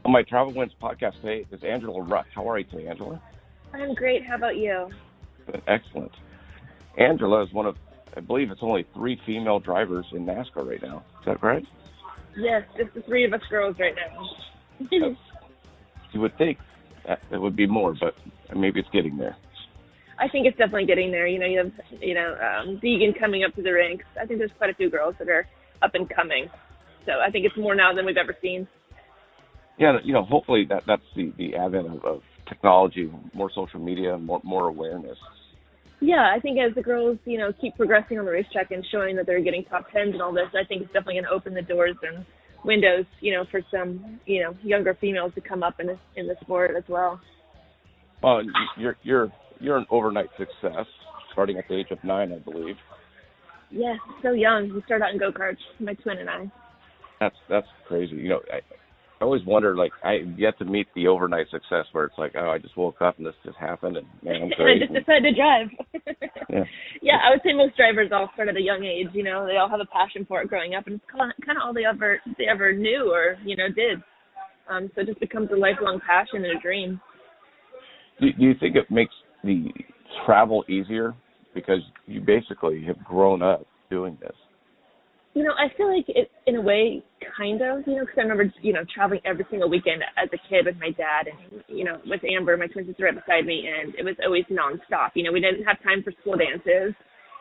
On my Travel Wins podcast today is Angela Ruch. How are you today, Angela? I'm great. How about you? Excellent. Angela is one of, I believe it's only 3 female drivers in NASCAR right now. Is that right? Yes, just the 3 of us girls right now. You would think that it would be more, but maybe it's getting there. I think it's definitely getting there. You have, Deegan coming up to the ranks. I think there's quite a few girls that are up and coming. So I think it's more now than we've ever seen. Yeah, hopefully that's the advent of technology, more social media, more awareness. Yeah, I think as the girls, keep progressing on the racetrack and showing that they're getting top tens and all this, I think it's definitely going to open the doors and windows, for some, younger females to come up in the sport as well. Well, you're an overnight success, starting at the age of 9, I believe. Yes, so young. We started out in go-karts, my twin and I. That's crazy. I always wonder, I've yet to meet the overnight success where it's like, oh, I just woke up and this just happened, and man, I'm great. I just decided to drive. Yeah, I would say most drivers all start at a young age. They all have a passion for it growing up, and it's kind of all they ever knew or did. So it just becomes a lifelong passion and a dream. Do you think it makes the travel easier because you basically have grown up doing this? I feel like it, in a way, kind of, because I remember, traveling every single weekend as a kid with my dad and, with Amber, my twin sister right beside me, and it was always nonstop. We didn't have time for school dances.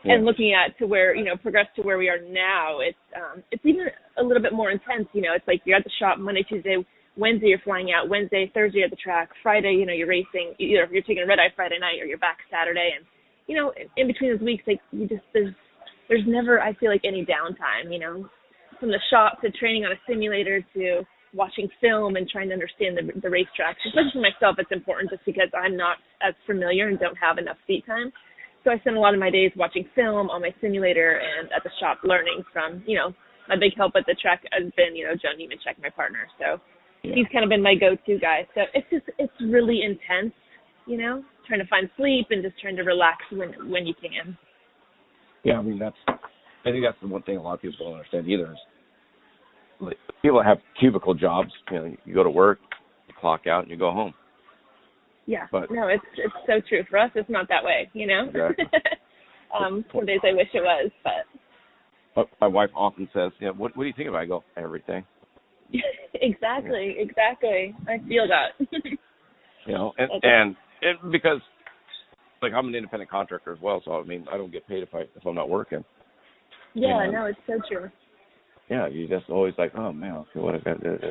Yeah. And looking at to where, progress to where we are now, it's even a little bit more intense. It's like you're at the shop Monday, Tuesday, Wednesday you're flying out, Wednesday, Thursday at the track, Friday, you're racing, either you're taking a red-eye Friday night or you're back Saturday. And, in between those weeks, there's never, I feel like, any downtime, from the shop to training on a simulator to watching film and trying to understand the racetrack. Especially for myself, it's important just because I'm not as familiar and don't have enough seat time. So I spend a lot of my days watching film on my simulator and at the shop learning from, my big help at the track has been, Joe Nemechek, my partner. So he's kind of been my go-to guy. So it's really intense, trying to find sleep and just trying to relax when you can. Yeah, I think that's the one thing a lot of people don't understand either is people that have cubicle jobs, you go to work, you clock out, and you go home. Yeah, no, it's so true. For us, it's not that way, Exactly. Some days I wish it was, but. My wife often says, what do you think about it? I go, everything. Exactly. I feel that. And because, I'm an independent contractor as well, so, I don't get paid if I'm not working. Yeah, no, it's so true. Yeah, you just always oh, man, okay, what I got to do.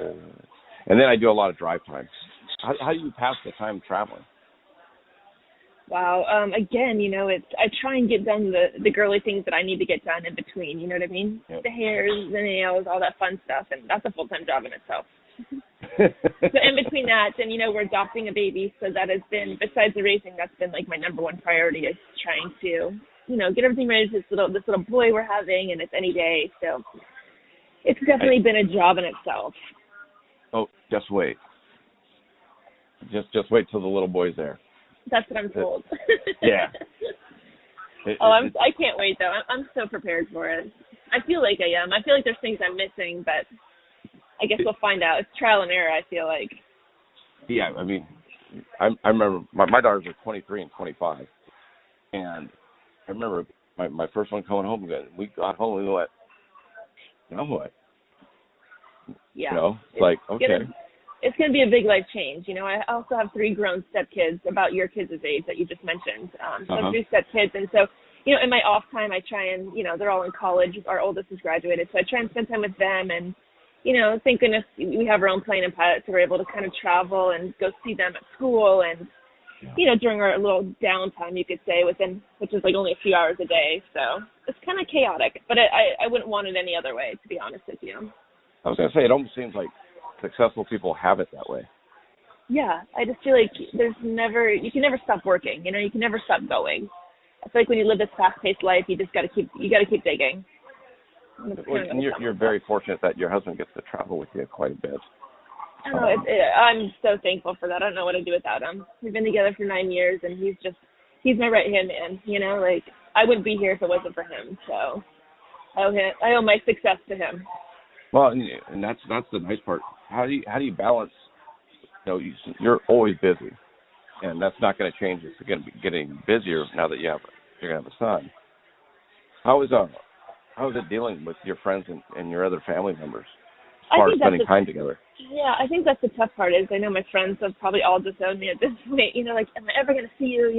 And then I do a lot of drive time. How do you pass the time traveling? Wow. Again, I try and get done the girly things that I need to get done in between, you know what I mean? Yep. The hairs, the nails, all that fun stuff, and that's a full-time job in itself. So in between that, and, we're adopting a baby, so that has been, besides the racing, that's been, my number one priority is trying to, get everything ready for this little boy we're having, and it's any day, so it's definitely been a job in itself. Oh, just wait. Just wait till the little boy's there. That's what I'm told. Yeah. I can't wait, though. I'm so prepared for it. I feel like I am. I feel like there's things I'm missing, but I guess we'll find out. It's trial and error, I feel like. Yeah, I remember my daughters are 23 and 25, and I remember my first one coming home, and we got home and we went, now what? Yeah. It's okay. It's going to be a big life change. I also have 3 grown stepkids, about your kids' age that you just mentioned. So I have 2 stepkids, and so, in my off time, I try and, they're all in college. Our oldest has graduated, so I try and spend time with them and, thank goodness we have our own plane and pilot, so we're able to kind of travel and go see them at school and, during our little downtime, you could say, which is only a few hours a day. So it's kind of chaotic, but I wouldn't want it any other way, to be honest with you. I was going to say, it almost seems like successful people have it that way. Yeah, I just feel like you can never stop working, you can never stop going. I feel like when you live this fast-paced life, you got to keep digging. And you're very fortunate that your husband gets to travel with you quite a bit. I know, I'm so thankful for that. I don't know what I'd do without him. We've been together for 9 years, and he's my right-hand man, I wouldn't be here if it wasn't for him, so I owe my success to him. Well, and that's the nice part. How do you balance you're always busy, and that's not going to change. It's going to be getting busier now that you're going to have a son. How is it dealing with your friends and your other family members as far as spending time together? Yeah, I think that's the tough part. Is I know my friends have probably all disowned me at this point. Like, am I ever going to see you?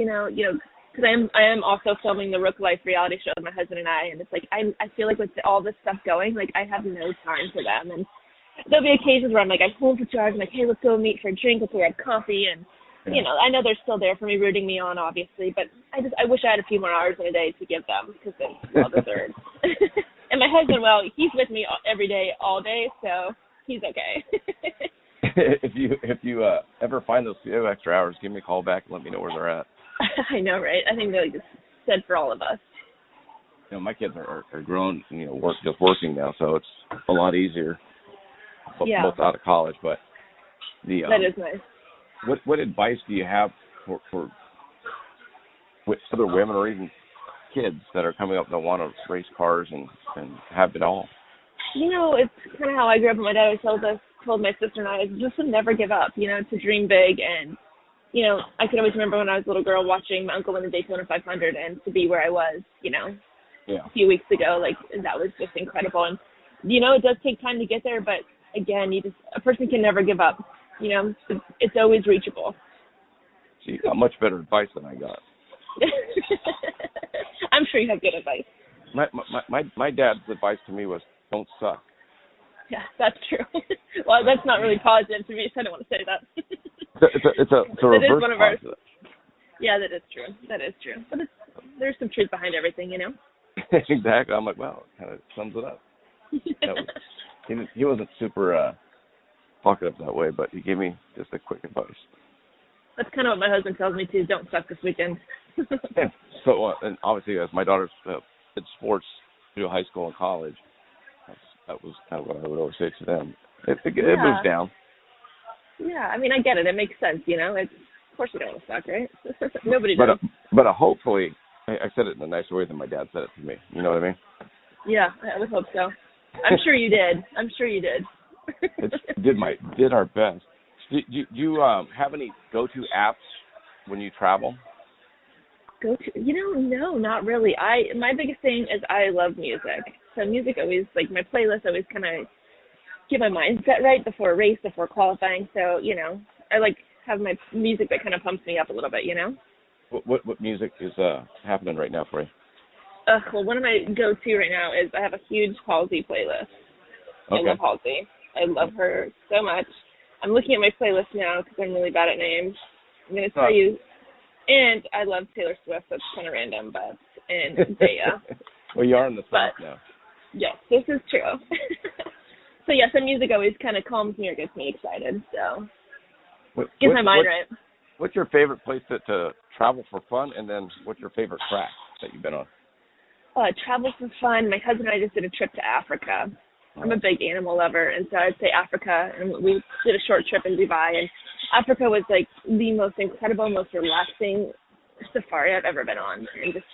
Because I am also filming the Ruch Life reality show with my husband and I, and it's like I feel like with all this stuff going, like I have no time for them. And there'll be occasions where I'm like, I'm home for 2 hours. I'm like, hey, let's go meet for a drink. Let's go grab coffee. And, I know they're still there for me, rooting me on, obviously. But I wish I had a few more hours in a day to give them because they well deserved. And my husband, well, he's with me every day, all day, so he's okay. If you ever find those few extra hours, give me a call back and let me know where they're at. I know, right? I think they just said for all of us. My kids are grown, just working now, so it's a lot easier. Both out of college, but that is nice. What advice do you have for other women or even kids that are coming up that want to race cars and have it all? It's kind of how I grew up. My dad always told my sister and I just to never give up. To dream big, and I can always remember when I was a little girl watching my uncle win the Daytona 500 and to be where I was, a few weeks ago, like that was just incredible. And it does take time to get there, but again, a person can never give up. It's always reachable. See, got much better advice than I got. I'm sure you have good advice. My dad's advice to me was don't suck. Yeah, that's true. Well, that's not really positive to me, so I don't want to say that. It's a reverse positive. Yeah, that is true. But there's some truth behind everything, Exactly. I'm like, wow, it kind of sums it up. He wasn't super talkative that way, but he gave me just a quick advice. That's kind of what my husband tells me too. Don't suck this weekend. Yeah. So, and obviously, as my daughters did sports through high school and college, that was kind of what I would always say to them. It moves down. Yeah, I mean, I get it. It makes sense, of course you don't want to suck, right? Nobody does. But hopefully, I said it in a nicer way than my dad said it to me. You know what I mean? Yeah, I would hope so. I'm sure you did. Did our best. Do you have any go-to apps when you travel? No, not really. My biggest thing is I love music. So music always, like my playlist always kind of get my mindset right before a race, before qualifying. So, I like have my music that kind of pumps me up a little bit, What music is happening right now for you? Well, one of my go-to right now is I have a huge Halsey playlist. Okay. I love Halsey. I love her so much. I'm looking at my playlist now because I'm really bad at names. I'm going to tell you. And I love Taylor Swift. That's kind of random, and Daya. Well, you are in the South now. Yes, this is true. So, yes, the music always kind of calms me or gets me excited. So, gets my mind right. What's your favorite place to travel for fun, and then what's your favorite track that you've been on? Travel for fun. My husband and I just did a trip to Africa. I'm a big animal lover, and so I'd say Africa. And we did a short trip in Dubai, and Africa was like the most incredible, most relaxing safari I've ever been on. And just,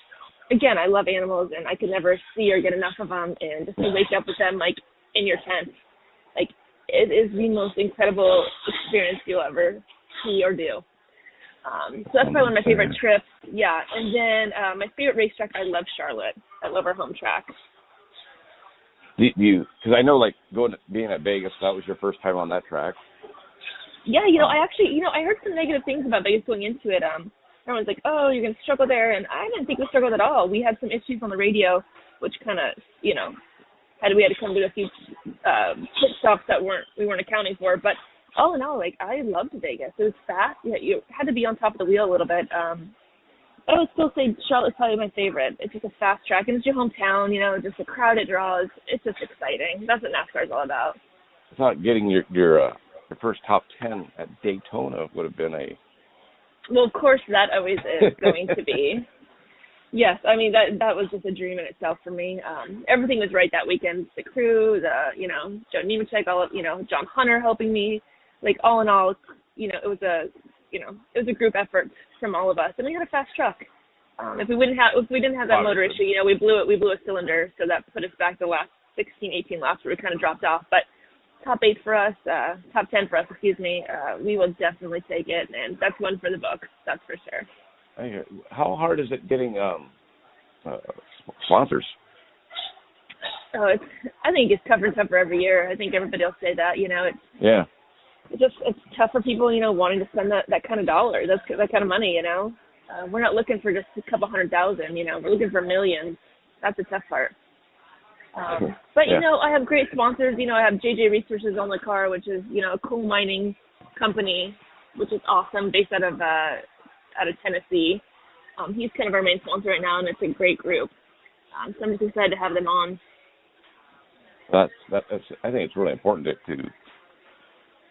again, I love animals, and I could never see or get enough of them. And just to wake up with them, like, in your tent, like, it is the most incredible experience you'll ever see or do. So that's probably one of my favorite trips. Yeah, and then my favorite racetrack, I love Charlotte. I love our home track. Because I know, like, being at Vegas, that was your first time on that track. Yeah, I heard some negative things about Vegas going into it. Everyone's like, oh, you're going to struggle there, and I didn't think we struggled at all. We had some issues on the radio, which kind of, we had to come to a few pit stops that we weren't accounting for, but all in all, like, I loved Vegas. It was fast. You had to be on top of the wheel a little bit. But I would still say Charlotte's probably my favorite. It's just a fast track, and it's your hometown, just the crowd it draws. It's just exciting. That's what NASCAR is all about. I thought getting your first top 10 at Daytona would have been a... Well, of course, that always is going to be. Yes, I mean, that was just a dream in itself for me. Everything was right that weekend. The crew, Joe Nemechek, John Hunter helping me. Like, all in all, it was a group effort from all of us, and we had a fast truck. If we didn't have that motor issue, we blew a cylinder, so that put us back the last 16, 18 laps where we kind of dropped off. But top 8 for us, top 10 for us, excuse me, we will definitely take it, and that's one for the books, that's for sure. How hard is it getting sponsors? Oh, I think it's tougher and tougher every year. I think everybody will say that, it's tough for people, wanting to spend that kind of dollar, that kind of money, We're not looking for just a couple $100,000, we're looking for millions. That's the tough part. But, I have great sponsors. I have JJ Resources on the car, which is, a coal mining company, which is awesome, based out of Tennessee. He's kind of our main sponsor right now, and it's a great group. So I'm just excited to have them on. I think it's really important to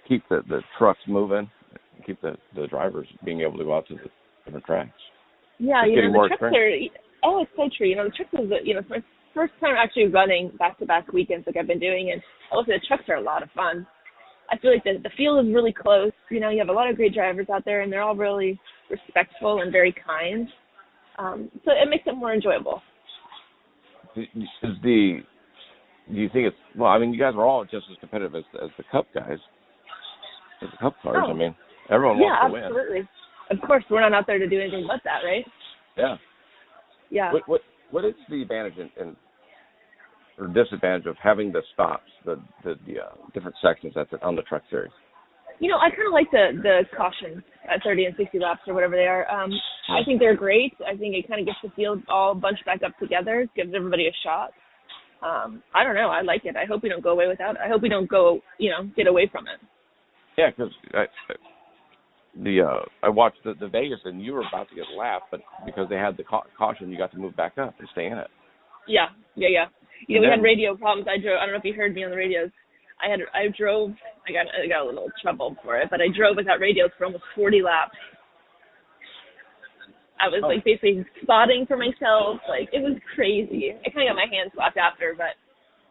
keep the trucks moving, keep the drivers being able to go out to the different tracks. Yeah, the trucks are, it's so true. The trucks is, it's my first time actually running back-to-back weekends like I've been doing, and also the trucks are a lot of fun. I feel like the field is really close. You have a lot of great drivers out there, and they're all really respectful and very kind. So it makes it more enjoyable. Do you think it's, you guys are all just as competitive as the Cup guys, as the Cup cars. Oh. Everyone wants to win. Yeah, absolutely. Of course, we're not out there to do anything but that, right? Yeah. Yeah. What is the advantage or disadvantage of having the stops, the different sections on the Truck Series? I kind of like the caution at 30 and 60 laps or whatever they are. I think they're great. I think it kind of gets the field all bunched back up together, gives everybody a shot. I don't know. I like it. I hope we don't go away without it. I hope we don't get away from it. Yeah, because I watched the Vegas, and you were about to get lapped, but because they had the caution, you got to move back up and stay in it. Yeah. We had radio problems. I don't know if you heard me on the radios. I got a little trouble for it, but I drove without radios for almost 40 laps. I was basically spotting for myself. It was crazy. I kind of got my hands slapped after, but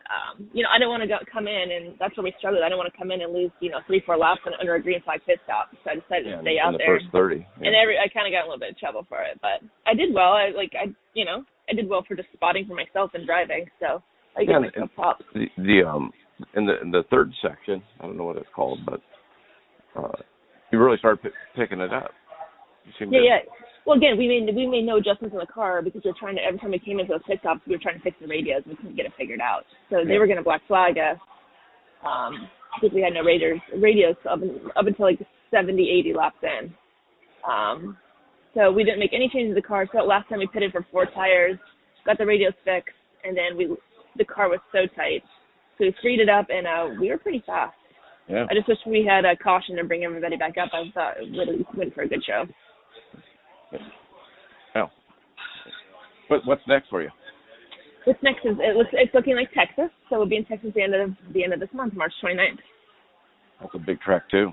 I don't want to come in, and that's where we struggled. I don't want to come in and lose 3-4 laps under a green flag pit stop. So I decided to stay out there. In the first 30. Yeah. And I kind of got a little bit of trouble for it, but I did well. I did well for just spotting for myself and driving. So I give myself props. In the third section, I don't know what it's called, but you really started picking it up. Yeah. Well, again, we made no adjustments in the car because we were trying to, every time we came into those pit stops, we were trying to fix the radios. We couldn't get it figured out. So they were going to black flag us because we had no radios up until like 70, 80 laps in. So we didn't make any changes to the car. So last time we pitted for 4 tires, got the radios fixed, and then the car was so tight. So we freed it up, and we were pretty fast. Yeah. I just wish we had a caution to bring everybody back up. I thought it would win for a good show. Yeah. What's next for you? What's next is it's looking like Texas, so we'll be in Texas the end of this month, March 29th. That's a big track too.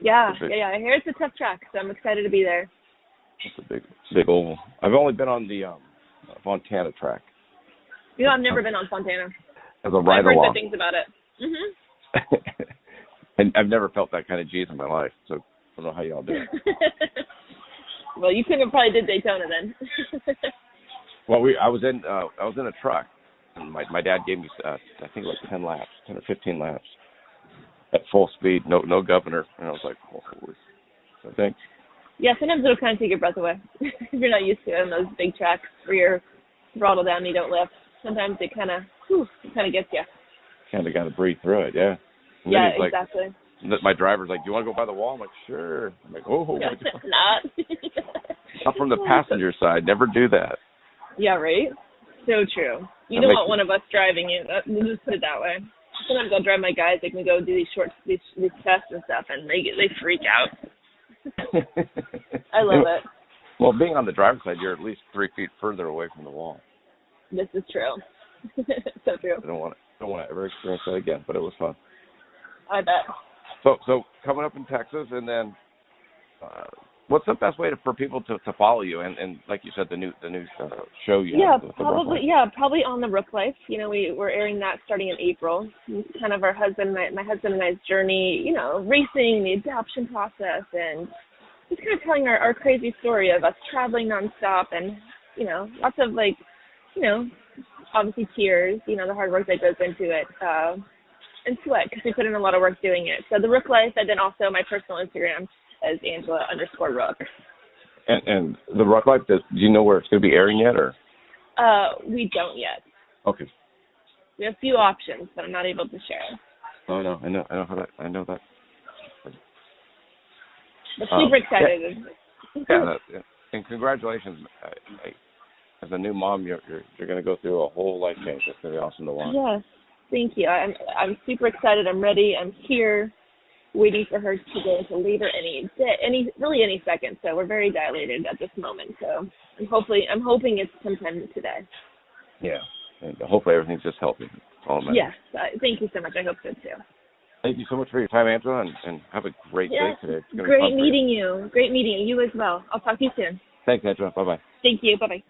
Yeah. I hear it's a tough track, so I'm excited to be there. It's a big oval. I've only been on the Fontana track. I've never been on Fontana. As a ride I've heard along. good things about it. And I've never felt that kind of G's in my life, so I don't know how y'all do it. Well, you couldn't have probably did Daytona then. Well, I was in a truck, and my dad gave me I think like 10 or 15 laps at full speed, no governor, and I was like, holy. So thanks. Yeah, sometimes it'll kind of take your breath away if you're not used to it on those big tracks where you're throttle down and you don't lift. Sometimes it kind of gets you. Kind of got to breathe through it, yeah. And yeah, exactly. My driver's like, do you want to go by the wall? I'm like, sure. I'm like, oh. Not from the passenger side. Never do that. Yeah, right? So true. You don't want one of us driving you. We'll just put it that way. Sometimes I'll drive my guys. They can go do these tests and stuff, and they freak out. I love it. Well, being on the driver's side, you're at least 3 feet further away from the wall. This is true. So true. I don't want to ever experience that again, but it was fun. I bet. So coming up in Texas, and then what's the best way for people to follow you? And like you said, the new show you have. Probably on the Ruch Life. We're airing that starting in April. It's kind of my husband and I's journey, racing, the adoption process, and just kind of telling our crazy story of us traveling nonstop and, lots of obviously tears, the hard work that goes into it. and sweat because we put in a lot of work doing it. So the Ruch Life, and then also my personal Instagram is Angela_Ruch. And the Ruch Life, do you know where it's going to be airing yet, or? We don't yet. Okay. We have a few options, but I'm not able to share. Oh no, I know that. But super excited. Yeah, and congratulations. As a new mom, you're going to go through a whole life change. It's going to be awesome to watch. Yes, thank you. I'm super excited. I'm ready. I'm here, waiting for her to go into labor any second. So we're very dilated at this moment. So I'm hoping it's sometime today. Yeah, and hopefully everything's just healthy. All yes, thank you so much. I hope so too. Thank you so much for your time, Angela, and have a great day today. Great meeting you. Great meeting you. You as well. I'll talk to you soon. Thanks, Angela. Bye-bye. Thank you. Bye-bye.